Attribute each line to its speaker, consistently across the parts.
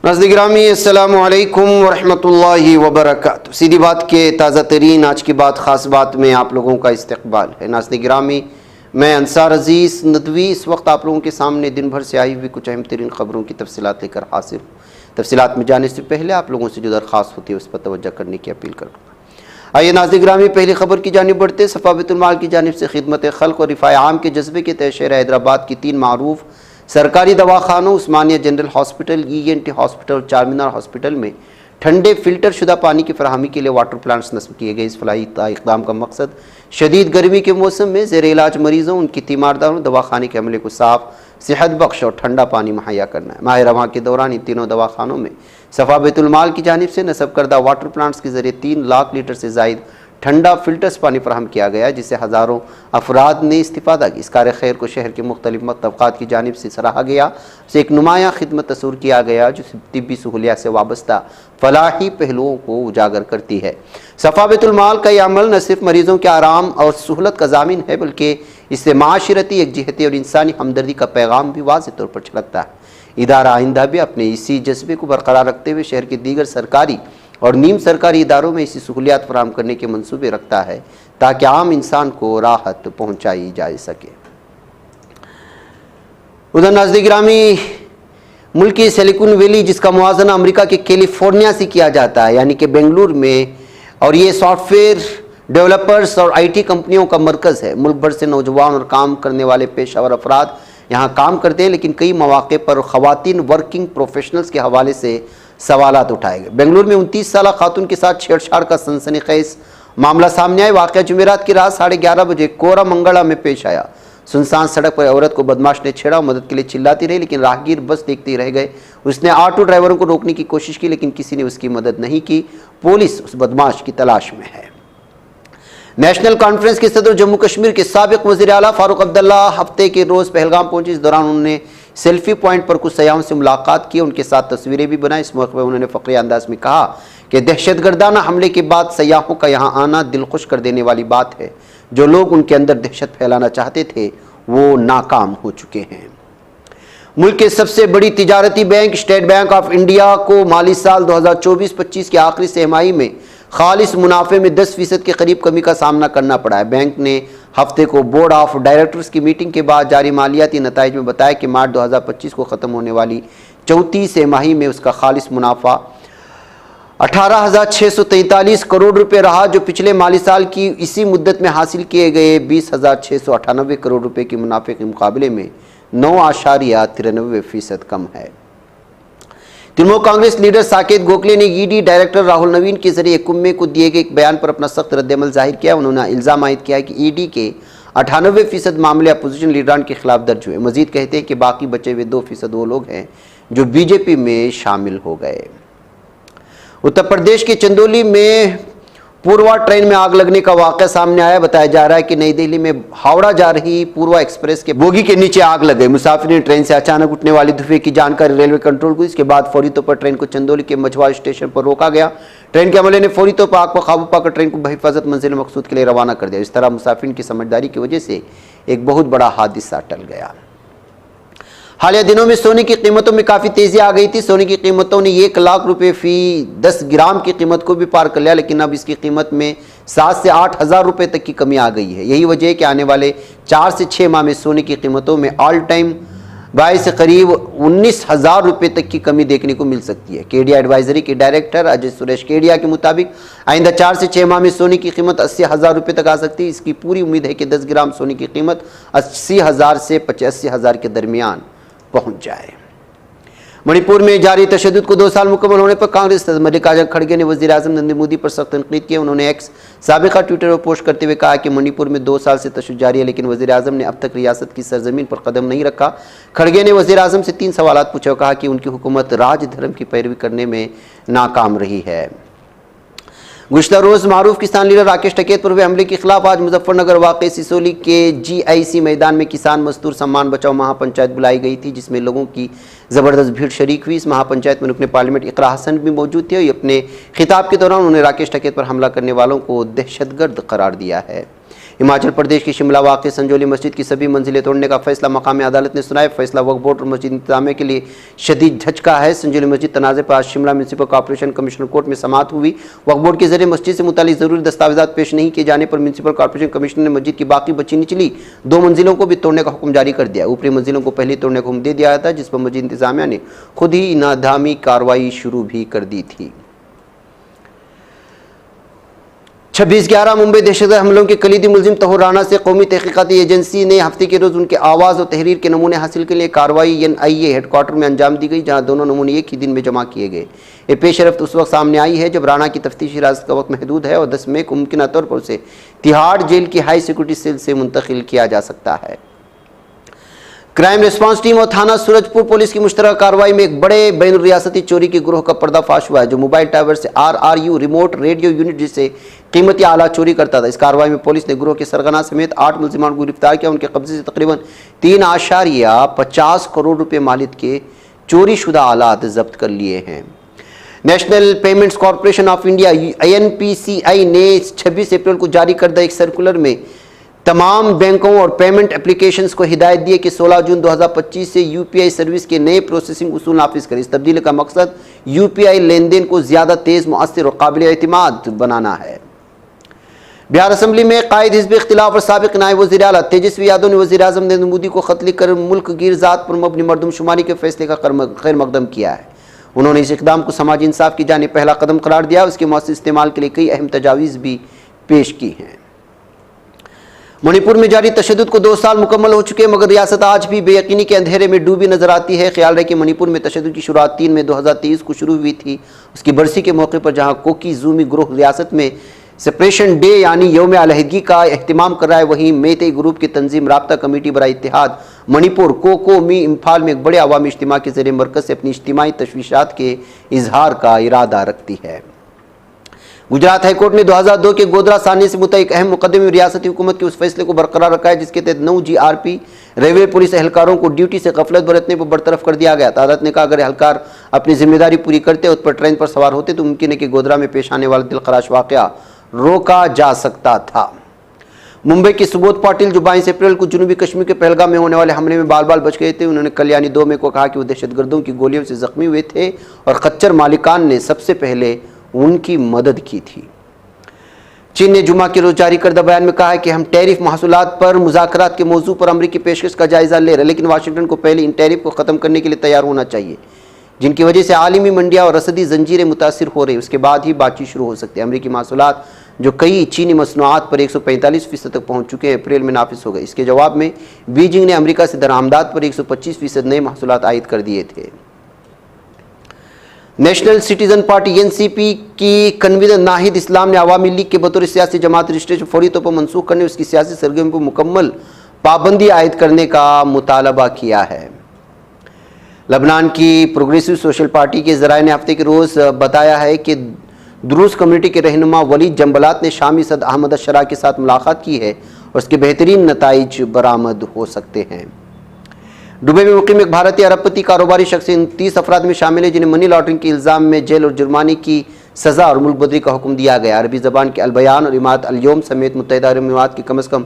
Speaker 1: नाज़रीन गिरामी अस्सलामु अलैकुम वरहमतुल्लाहि वबरकातुहू। सीधी बात के ताज़ा तरीन आज की बात ख़ास बात में आप लोगों का इस्तकबाल है। नाज़रीन गिरामी, मैं अंसार अजीज़ नदवी इस वक्त आप लोगों के सामने दिन भर से आई हुई कुछ अहम तरीन ख़बरों की तफसीलात लेकर हाजिर हूँ। तफसीलात में जाने से पहले आप लोगों से जो दरख्वास्त होती है उस पर तवज्जो करने की अपील करूँगा। आइए नाज़रीन गिरामी, पहली खबर की जानिब बढ़ते। सफ़ा बैतुल माल की जानिब से खिदमत खल्क़ और रिफ़ाए आम के जज्बे के तहत शहर हैदराबाद की 3 मारूफ सरकारी दवाखानों Osmania general hospital, ENT hospital, Charminar hospital में ठंडे फिल्टर शुदा पानी की फराहमी के लिए वाटर प्लांट्स नस्ब किए गए। इस फलाही इक़दाम का मकसद शदीद गर्मी के मौसम में ज़ेर इलाज मरीज़ों, उनकी तीमारदारों, दवाखाने के अमले को साफ़, सेहत बख्श और ठंडा पानी मुहैया करना है। माह रमज़ान के दौरान इन तीनों दवाखानों में सफ़ा बैतुल माल की जानिब से नस्ब करदा वाटर प्लांट्स के ज़रिए 3 लाख लीटर से ज़ायद ठंडा फिल्टर्स पानी फराहम किया गया, जिससे हज़ारों अफराद ने इस्तिफ़ादा की। इस कार्य खैर को शहर के मुख्तलिफ तबक़ात की जानिब से सराहा गया। से एक नुमाया खिदमत तस्वूर किया गया जो तिब्बी सहूलियात से वाबस्ता फलाही पहलुओं को उजागर करती है। सफ़ा बैतुल माल का यह अमल न सिर्फ मरीज़ों के आराम और सहूलत का ज़ामिन है, बल्कि इससे माशरती यकजहती और इंसानी हमदर्दी का पैगाम भी वाज़ेह तौर पर छलकता है। इदारा आइंदा भी अपने इसी जज्बे को बरकरार रखते हुए शहर के दीगर सरकारी और नीम सरकारी इदारों में इसी सहूलियात फराहम करने के मंसूबे रखता है ताकि आम इंसान को राहत पहुँचाई जा सके। उधर नाज़रीन गिरामी, मुल्क की सिलिकॉन वैली जिसका मुआजना अमेरिका के कैलिफोर्निया से किया जाता है, यानी कि बेंगलुरु में, और ये सॉफ्टवेयर डेवलपर्स और IT कंपनियों का मरकज़ है। मुल्क भर से नौजवान और काम करने वाले पेशावर अफराद यहाँ काम करते हैं, लेकिन कई मौक़े पर ख़वातीन वर्किंग प्रोफेशनल्स के हवाले से सवालात उठाए गए। बेंगलुरु में 29 साला खातून के साथ छेड़छाड़ का सनसनीखेज़ मामला सामने आया। वाक़या जुमेरात की रात 11:30 बजे कोरामंगला में पेश आया। सुनसान सड़क पर औरत को बदमाश ने छेड़ा, मदद के लिए चिल्लाती रही, लेकिन राहगीर बस देखते ही रह गए। उसने ऑटो ड्राइवरों को रोकने की कोशिश की, लेकिन किसी ने उसकी मदद नहीं की। पुलिस उस बदमाश की तलाश में है। नेशनल कॉन्फ्रेंस के सदर जम्मू कश्मीर के साबिक वज़ीर आला फारूक अब्दुल्ला हफ्ते के रोज़ पहलगाम पहुंचे। इस दौरान उन्होंने सेल्फी पॉइंट पर कुछ सयाहों से मुलाकात की, उनके साथ तस्वीरें भी बनाई। इस मौके पर उन्होंने फ़ख्री अंदाज में कहा कि दहशतगर्दाना हमले के बाद सयाहों का यहाँ आना दिल खुश कर देने वाली बात है। जो लोग उनके अंदर दहशत फैलाना चाहते थे वो नाकाम हो चुके हैं। मुल्क के सबसे बड़ी तिजारती bank state bank of India को माली साल 2024-25 के आखिरी तिमाही में खालिस मुनाफे में 10% के करीब कमी का सामना करना पड़ा है। बैंक ने हफ्ते को बोर्ड ऑफ डायरेक्टर्स की मीटिंग के बाद जारी मालियाती नताइज में बताया कि मार्च 2025 को ख़त्म होने वाली चौथी तिमाही में उसका खालिस मुनाफा 18,643 करोड़ रुपए रहा, जो पिछले माली साल की इसी मुद्दत में हासिल किए गए 20,698 करोड़ रुपए के मुनाफे के मुकाबले में 9.93% कम है। तृणमूल कांग्रेस लीडर साकेत गोखले ने ED डायरेक्टर राहुल नवीन के जरिए कुम्मे को दिए गए एक बयान पर अपना सख्त रद्दअमल जाहिर किया। उन्होंने इल्ज़ाम आयद किया कि ED के 98% मामले अपोजिशन लीडरान के खिलाफ दर्ज हुए। मजीद कहते हैं कि बाकी बचे हुए 2% वो लोग हैं जो BJP में शामिल हो गए। उत्तर प्रदेश के चंदौली में पूर्वा ट्रेन में आग लगने का वाक़या सामने आया। बताया जा रहा है कि नई दिल्ली में हावड़ा जा रही पूर्वा एक्सप्रेस के बोगी के नीचे आग लग गई। मुसाफिर ने ट्रेन से अचानक उठने वाले धुएं की जानकारी रेलवे कंट्रोल को। इसके बाद फौरी तौर पर ट्रेन को चंदौली के मझवाल स्टेशन पर रोका गया। ट्रेन के अमले ने फौरी तौर पर आग पर काबू पाकर ट्रेन को बहिफाजत मंजिल मकसूद के लिए रवाना कर दिया। इस तरह मुसाफिर की समझदारी की वजह से एक बहुत बड़ा हादसा टल गया। हालिया दिनों में सोने की कीमतों में काफ़ी तेज़ी आ गई थी। सोने की कीमतों ने 1 लाख रुपए फी 10 ग्राम की कीमत को भी पार कर लिया, लेकिन अब इसकी कीमत में 7 से 8 हज़ार रुपये तक की कमी आ गई है। यही वजह है कि आने वाले 4 से 6 माह में सोने की कीमतों में ऑल टाइम बाय से करीब 19,000 रुपये तक की कमी देखने को मिल सकती है। केडिया एडवाइजरी के डायरेक्टर अजय सुरेश केडिया के मुताबिक आइंदा 4 से 6 माह में सोने की कीमत 80,000 रुपये तक आ सकती है। इसकी पूरी उम्मीद है कि 10 ग्राम सोने की कीमत 80,000 से 85,000 के दरमियान पहुंच जाए। मणिपुर में जारी तशद्दुद को 2 साल मुकम्मल होने पर कांग्रेस सदर मल्लिकार्जुन खड़गे ने वज़ीर आज़म नरेंद्र मोदी पर सख्त तनकीद की। उन्होंने एक्स साबिका ट्विटर पर पोस्ट करते हुए कहा कि मणिपुर में 2 साल से तशद्दुद जारी है, लेकिन वज़ीर आज़म ने अब तक रियासत की सरजमीन पर कदम नहीं रखा। खड़गे ने वज़ीर आज़म से 3 सवालात पूछे और कहा कि उनकी हुकूमत राज धर्म की पैरवी करने में नाकाम रही है। गुज़िश्ता रोज़ मारूफ किसान लीडर राकेश टिकैत पर हुए हमले के खिलाफ आज मुजफ्फरनगर वाक़े सिसोली के GIC मैदान में किसान मजदूर सम्मान बचाओ महापंचायत बुलाई गई थी, जिसमें लोगों की ज़बरदस्त भीड़ शरीक हुई। इस महापंचायत में रुकने पार्लियामेंट इकरा हसन भी मौजूद थे। अपने खिताब के दौरान उन्होंने राकेश टिकैत पर हमला करने वालों को दहशतगर्द करार दिया है। हिमाचल प्रदेश की शिमला वाक़ संजौली मस्जिद की सभी मंजिलें तोड़ने का फैसला मकामी अदालत ने सुनाया। फैसला वक्फ बोर्ड और मस्जिद इंतजामिया के लिए शदीद झटका है। संजौली मस्जिद तनाज़े पर आज Shimla municipal corporation commissioner court में समाअत हुई। वक्फ बोर्ड के जरिए मस्जिद से मुतालिक जरूरी दस्तावेजात पेश नहीं किए जाने पर म्यूनसिपल कॉर्पोरेशन कमिश्नर ने मस्जिद की बाकी बची निचली 2 मंजिलों को भी तोड़ने का हुक्म जारी कर दिया। ऊपरी मंजिलों को पहले तोड़ने का हुक्म दे दिया था, जिस पर मस्जिद इंतजामिया ने खुद ही नादामी कार्रवाई शुरू भी कर दी थी। 26/11 मुंबई दहशतगर्द हमलों के कलीदी मुलजिम तौहीर राणा से कौमी तहकीकाती एजेंसी ने हफ्ते के रोज उनके आवाज़ और तहरीर के नमूने हासिल के लिए कार्रवाई NIA हेडक्वार्टर में अंजाम दी गई, जहां दोनों नमूने एक ही दिन में जमा किए गए। ये पेशरफ्त उस वक्त सामने आई है जब राणा की तफ्तीशी हिरासत का वक्त महदूद है और 10 मई को मुमकिन तौर पर उसे तिहाड़ जेल की हाई सिक्योरिटी सेल से मुंतकिल किया जा सकता है। क्राइम रिस्पांस टीम और थाना सूरजपुर पुलिस की मुश्तरका कार्रवाई में एक बड़े बैन रियासती चोरी के गिरोह का पर्दाफाश हुआ है, जो मोबाइल टावर से RRU रिमोट रेडियो यूनिट जिससे कीमती आलात चोरी करता था। इस कार्रवाई में पुलिस ने गिरोह के सरगना समेत 8 मुलजिमान को गिरफ्तार किया। उनके कब्जे से तकरीबन 3.50 करोड़ रुपए मालिक के चोरी शुदा आलात जब्त कर लिए हैं। National payments corporation of India NPCI ने 26 अप्रैल को जारी करदा एक सर्कुलर में तमाम बैंकों और पेमेंट एप्लीकेशंस को हिदायत दी है कि 16 जून 2025 से UPI सर्विस के नए प्रोसेसिंग उसूल नाफिज करें। इस तब्दीली का मकसद UPI लेन देन को ज़्यादा तेज़, मुअस्सिर और काबिल एतमाद बनाना है। बिहार असम्बली में कायद हिज़्ब इख्तिलाफ और साबिक़ नायब वज़ीर आला तेजस्वी यादव ने वज़ीर आज़म नरेंद्र मोदी को खत लिखकर मुल्क गिर ज़ात पर मबनी मरदमशुमारी के फैसले का खैर मकदम किया है। उन्होंने इस इक़दाम को समाजी इंसाफ की जानिब पहला कदम करार दिया। उसके मौसम इस्तेमाल के लिए कई अहम तजावीज़ भी पेश की हैं। मणिपुर में जारी तशद्दुद को 2 साल मुकम्मल हो चुके हैं, मगर रियासत आज भी बेयकीनी के अंधेरे में डूबी नजर आती है। ख्याल रहे कि मणिपुर में तशद्दुद की शुरुआत 3 मई 2023 को शुरू हुई थी। उसकी बरसी के मौके पर जहां कोकी जूमी ग्रुप रियासत में सेपरेशन डे यानी यौम अलहदगी का एहतमाम कर रहा है, वहीं मेते ग्रुप की तंजीम राब्ता कमेटी बराए इत्तेहाद मणिपुर कोको-मी इम्फाल में एक बड़े अवामी इज्तिमा के जरिए मरकज से अपनी इज्तिमाई तशवीशात के इजहार का इरादा रखती है। गुजरात हाईकोर्ट ने 2002 के गोधरा सानी से मुतल्लिक अहम मुकदमे में रियासती हुकूमत के उस फैसले को बरकरार रखा है जिसके तहत 9 GRP रेलवे पुलिस एहलकारों को ड्यूटी से गफलत बरतने पर बरतरफ कर दिया गया। अदालत ने कहा अगर एहलकार अपनी जिम्मेदारी पूरी करते उस पर ट्रेन पर सवार होते तो मुमकिन है कि गोधरा में पेश आने वाला दिलखराश वाकया रोका जा सकता था। मुंबई के सुबोध पाटिल जो 22 अप्रैल को जनूबी कश्मीर के पहलगाम में होने वाले हमले में बाल बाल बच गए थे, उन्होंने कल यानी 2 मई को कहा कि वो दहशतगर्दों की गोलियों से जख्मी हुए थे और खच्चर मालिकान ने सबसे पहले उनकी मदद की थी। चीन ने जुमा के रोज जारी करदा बयान में कहा है कि हम टैरिफ महसूलात पर मुज़ाकरात के मौजू पर अमरीकी पेशकश का जायजा ले रहे, लेकिन वाशिंगटन को पहले इन टैरिफ को ख़त्म करने के लिए तैयार होना चाहिए, जिनकी वजह से आलमी मंडियाँ और रसदी जंजीरें मुतासिर हो रही। उसके बाद ही बातचीत शुरू हो सकती है। अमरीकी महसूलात जो कई चीनी मसनूआत पर 145% तक पहुँच चुके हैं, अप्रैल में नाफिज हो गए। इसके जवाब में बीजिंग ने अमरीका से दरामदात पर 125% नए महसूलात आयद कर दिए थे। नेशनल सिटीजन पार्टी NCP की कन्वीनर नाहिद इस्लाम ने अवामी लीग के बतौर सियासी जमात रजिस्ट्रेशन फौरी तौर पर मनसूख करने, उसकी सियासी सरगर्मी पर मुकम्मल पाबंदी आयद करने का मुतालबा किया है। लबनान की प्रोग्रेसिव सोशल पार्टी के ज़राए ने हफ्ते के रोज़ बताया है कि दुरूस कम्युनिटी के रहनुमा वलीद जंबलात ने शामी सद अहमद अशरा के साथ मुलाकात की है और उसके बेहतरीन नताइज बरामद हो सकते हैं। दुबई में मुकीम एक भारतीय अरबपति कारोबारी शख्स इन 30 अफराद में शामिल है जिन्हें मनी लॉन्ड्रिंग के इल्ज़ाम में जेल और जुर्माने की सज़ा और मुल्क बदरी का हुक्म दिया गया। अरबी ज़बान के अल-बयान और इमारत अल-यौम समेत मुत्तहिदा अरब अमीरात के कम अज़ कम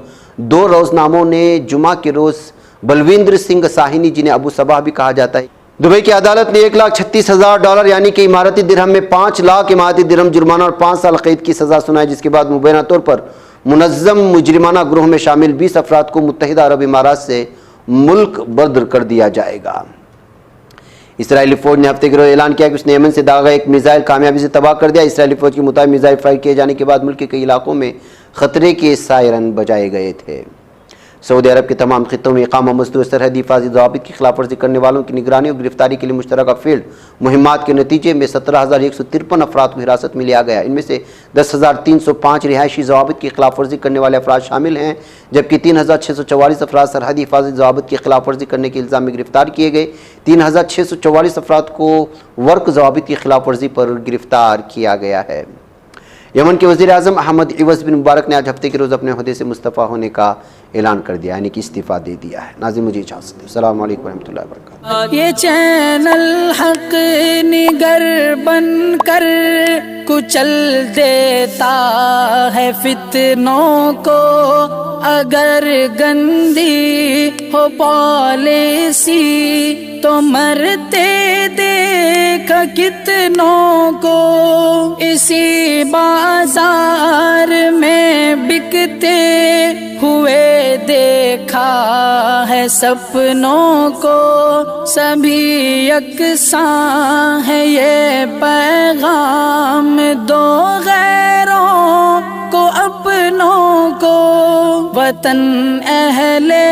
Speaker 1: 2 रोज़नामों ने जुमा के रोज़ बलविंदर सिंह साहिनी, जिन्हें अबू सबाह भी कहा जाता है, दुबई की अदालत ने $1,36,000 यानी कि इमारती दिरहम में 5 लाख इमारती दिरहम जुर्माना और 5 साल कैद की सज़ा सुनाई, जिसके बाद मुबैना तौर पर मुनज़्ज़म मुजरिमाना ग्रोह में शामिल 20 अफराद को मुत्तहिदा अरब अमीरात से मुल्क बदर कर दिया जाएगा। इस्राएली फौज ने हफ्ते के रोज ऐलान किया कि उसने यमन से दागा एक मिसाइल कामयाबी से तबाह कर दिया। इस्राएली फौज के मुताबिक मिसाइल फायर किए जाने के बाद मुल्क के कई इलाकों में खतरे के सायरन बजाए गए थे। सऊदी अरब के तमाम खित्तों में इकामा मजदूर सरहदी हिफाजती ज़वाबित की खिलाफ वर्जी करने वालों की निगरानी और गिरफ्तारी के लिए मुश्तरका फील्ड मुहिम्मात के नतीजे में 17,153 अफराद को हिरासत में लिया गया। इनमें से 10,305 रिहायशी ज़वाबित की खिलाफ वर्जी करने वाले अफराद शामिल हैं, जबकि 3,644 अफराद सरहदी हिफाजती ज़वाबित की खिलाफ वर्जी करने के इल्ज़ाम में गिरफ्तार किए गए। 3,644 अफराद को वर्क ज़वाबित की खिलाफ वर्जी पर गिरफ्तार किया गया है। यमन के वज़ीर आज़म अहमद इवज़ बिन मुबारक ने आज हफ्ते के रोज़ अपने ओहदे से मुस्तफ़ा होने का ऐलान कर दिया, यानी कि इस्तीफ़ा दे दिया है। नाज़रीन, मुझे इजाज़त दो। अस्सलाम वालेकुम रहमतुल्लाहि व बरकातहू।
Speaker 2: ये चैनल हक़ निगर बनकर कुचल देता है फितनों को। अगर गंदी हो पॉलिसी तो मरते देख कितनों को। इसी बाजार में बिकते हुए देखा है सपनों को। सभी यकसां है ये पैगाम दो गैरों को अपनों को। वतन अहले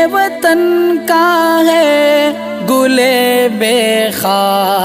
Speaker 2: वतन का है गुले बेखार